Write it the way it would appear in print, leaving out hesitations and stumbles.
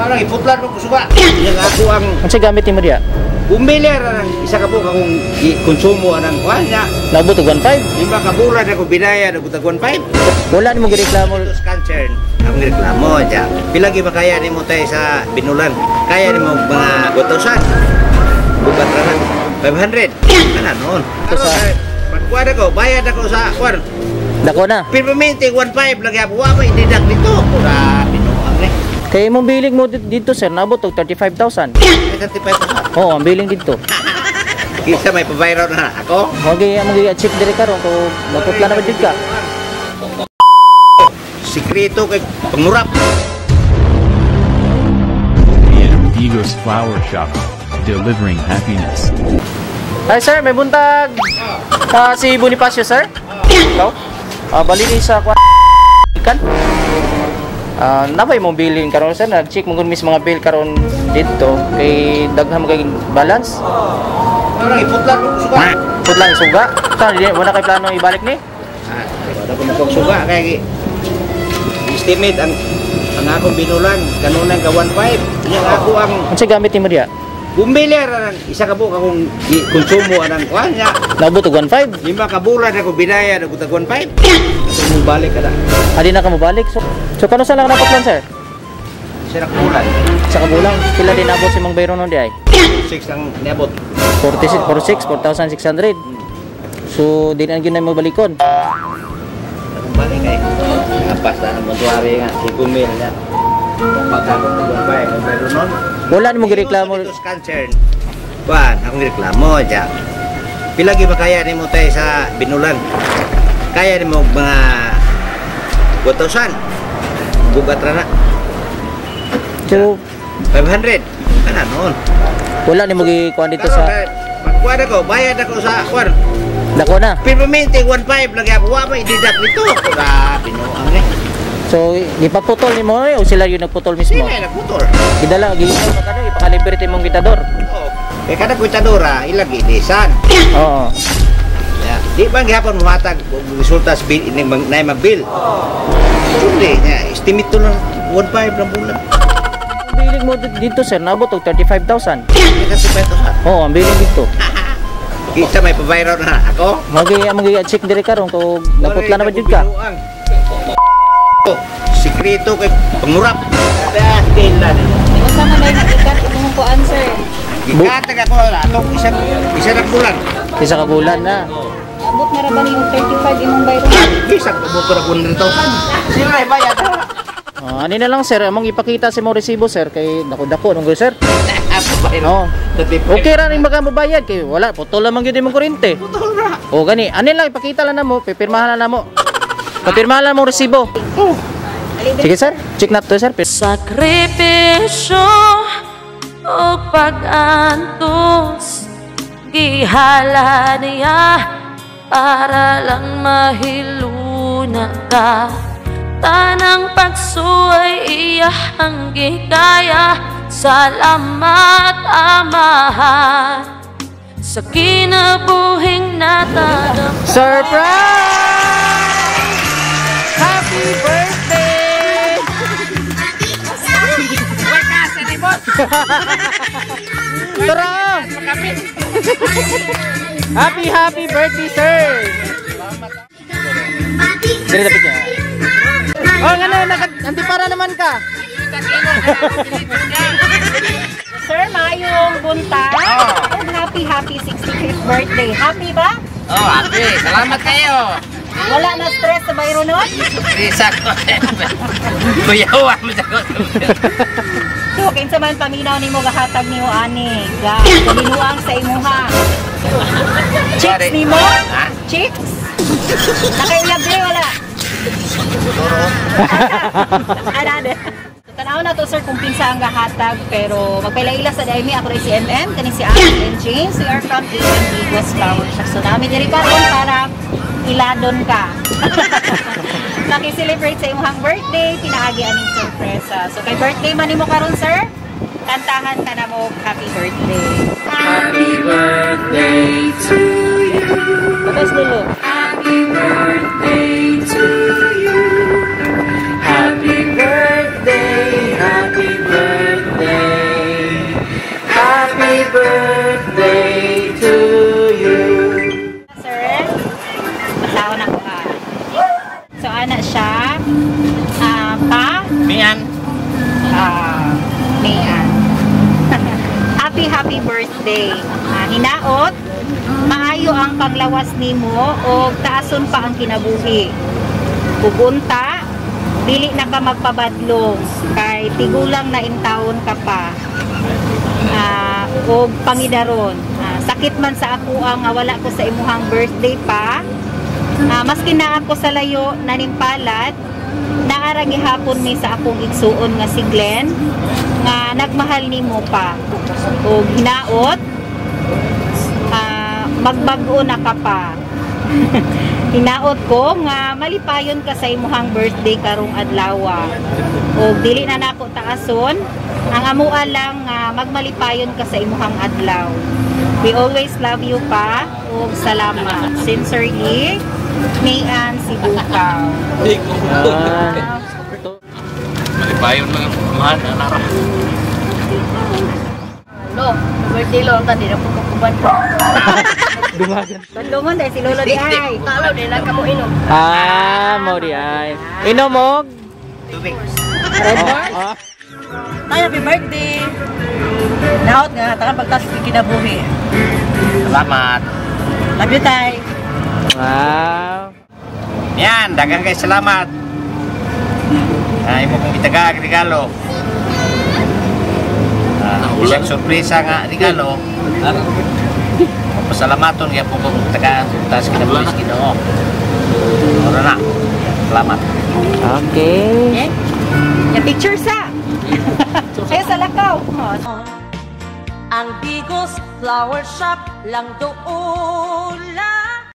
Parang iputlan mo kusuga. Yang ako ang Unsa gamit nimo diya? bumilir ang isa ka po akong konsumo anang kanya. Nabot og 1.5. Lima ka bulan ako binaya na butag 1.5. Wala nimo gireklamo. Tos concern ang reklamo ja. Pila gi ba kaya nimo tay sa binulan? Kaya nimo mga 2,000. Bukat ra na 500. Ana noon. Ito sa- Pagkuha ko, bayad ako sa kwan. Dako na. Permanente 1.5 lagi ako. Wa may didak dito. Pura binuang ni. Kay imong biling mo dito sir nabot og 35,000. 35,000. Oo, ang biling dito. Isa may pa-viral na ako. Wagi ang mag-check dire karon kung naputla na ba jud ka. Sikreto kay pangurap. Amigos Flower Shop, delivering happiness. Hi sir, may buntag. Si Bonifacio sir. Ikaw? Bali ni sa ikan. Napay mong bilin karon sir, nag-check mo kun mis mga bill karon dito kay daghan magiging balance. Parang iputlan mo suga. Putlang suga. Sa di wala kay plano ibalik ni. Wala ko matong suga kay estimate ang akong binulan kanunay ka 1.5. Yang ako ang Unsa gamit nimo diya? bumilir ang isa ka po akong konsumo anang kanya. Nabot og 1.5. Lima ka bulan ako binaya na butag 1.5. Ako mo balik kada. Adi na ka mo balik. So kano sa lang naputlan sir? Sira bulan. Sa kabulang pila din abot si Mang Bayron nun di ay? 6 ang niabot. 4,600. So di na gyud na mo balikon. Akong balik kay apas na ng montuari nga si Gumil niya. Pagkakot ng 1.5 ang meron nun. Wala nimo gireklamo. Tos concern. Kuan, akong reklamo ja. Pila gi ba kaya nimo tay sa binulan? Kaya nimo mga 2,000. Bugat ra na. So 500. Ana noon. wala nimo gikuan dito sa pagkuha ko, bayad ako sa kwan. dako na. Permanente 1.5 lagi ako. Wa may didak dito. Pura binuang ni. So gipaputol nimo o sila yung nagputol Hindi mismo? may nagputol. Gidala magano ipakalibre timong gitador. Oo. Kaya kada kuitadora, ilagi desan. Oo. Ya, di ba gihapon muhatag og resulta sa bill ining nay mag-bill. Hindi nya estimate to lang 1.5 na bulan. Ang biling mo dito sir nabot og 35,000. Kasi peto sa. Oo, ang biling dito. Isa may pa-viral na ako. Mag-check dire karon kung naputla na ba jud ka. Sikreto kay pangurap. Ada tela ni. Usa man dai nagikat imong kuan sir. Gikatag ako atong isa na bulan. Isa ka bulan na. Abot na ra ba nimo 35 imong bayro? Bisa ko mo para 100,000. Sila ay bayad. Ano na lang sir, among ipakita sa mong resibo sir kay dako-dako nung sir. Ako bayad. Oo. Okay ra ning magamobayad kay wala putol lamang gyud imong kuryente. Putol ra. O gani, ano lang ipakita lang namo, pipirmahan lang namo. Papirmahan lang mo resibo. Sige sir, check na to sir. Sakripisyo o pag-antos gihala niya para lang mahiluna ka. Tanang pagsuway iyahang gikaya. Salamat amahan sa kinabuhing natanong. Surprise! Happy birthday! Tara! Happy birthday, sir! Sige, tapit niya. Oh, nga na, antipara naman ka. Sir, mayong buntag. Happy 65th birthday. Happy ba? Oh, happy. Salamat kayo. Wala na stress sa bayro nun? Isa ko. Kuyawa mo sa ko. So, kinsa man paminaw nimo gahatag nimo ani. Galinuang sa imuha. Chicks nimo? Ha? Chicks? Nakailabi wala. Ada. Tanaw na to sir kung pinsa ang gahatag pero magpailaila sa daimi ako rin si MM kani si Ashley and James. We are from Amigos Flower Shop. So namin diri karon para iladon ka. Maki-celebrate sa imong birthday, pinaagi aning sorpresa. So kay birthday man nimo karon sir, kantahan ka na mo happy birthday. Happy birthday to you. Patas dulo. Happy birthday to you. Happy birthday, happy birthday. happy birthday. Hinaot, maayo ang panglawas nimo o taason pa ang kinabuhi. Pugunta, dili na ka magpabadlong kay tigulang na intawon ka pa. O pangidaron. Sakit man sa ako nga wala ko sa imuhang birthday pa. Maski na ako sa layo nanimpalat, naara gihapon mi sa akong igsuon nga si Glenn nga nagmahal nimo pa. O hinaot, magbag-o na ka pa. Hinaot ko nga malipayon ka sa imuhang birthday karong adlaw. O dili na nako taason, ang amua lang nga magmalipayon ka sa imuhang adlaw. We always love you pa ug salamat. Sincerely, Mayan Sibukaw. Malipayon mga mahal na nara. Lo, birthday lo tadi na pagkukuban ko. Dumagan. Bandungon dahil si Lolo di ay. Talo din lang kamo inom. Mau di ay. Inom mo? Tubig. Red Horse. Tay, happy birthday! Naot nga, takang pagtas kinabuhi. Salamat. Love you, Tay! Wow. Yan, dagang kay salamat. Imo kong itaga regalo. Isang sorpresa nga regalo. Pasalamaton kaya po kong itaga tas kinabuhi Ginoo. Ora na. Salamat. Okay. Yung picture sa. Kaya sa lakaw. Ang Bigos Flower Shop lang doon lang.